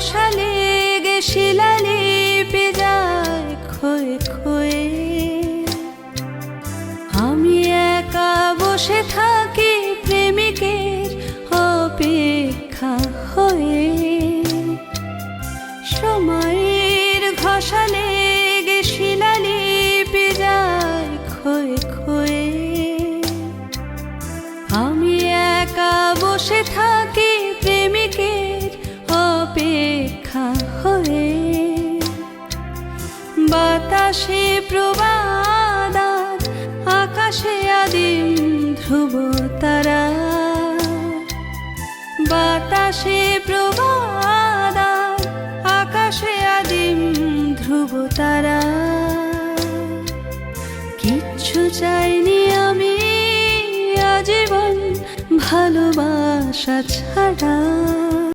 ঘষা লেগে শিলালিপি যায় ক্ষয়ে ক্ষয়ে। আমি একা বসে থাকি প্রেমিকের অপেক্ষা হয়ে। সময়ের ঘষা লেগে শিলালিপি যায় ক্ষয়ে ক্ষয়ে। আমি একা বসে থাকি প্রেমিকের অপেক্ষা হয়ে। বাতাসে প্রবাদ আকাশে আদিম ধ্রুব তারা। বাতাসে প্রবাদ আকাশে আদিম ধ্রুব তারা। কিচ্ছু চাইনি আমি আজীবন ভালোবাসা ছাড়া।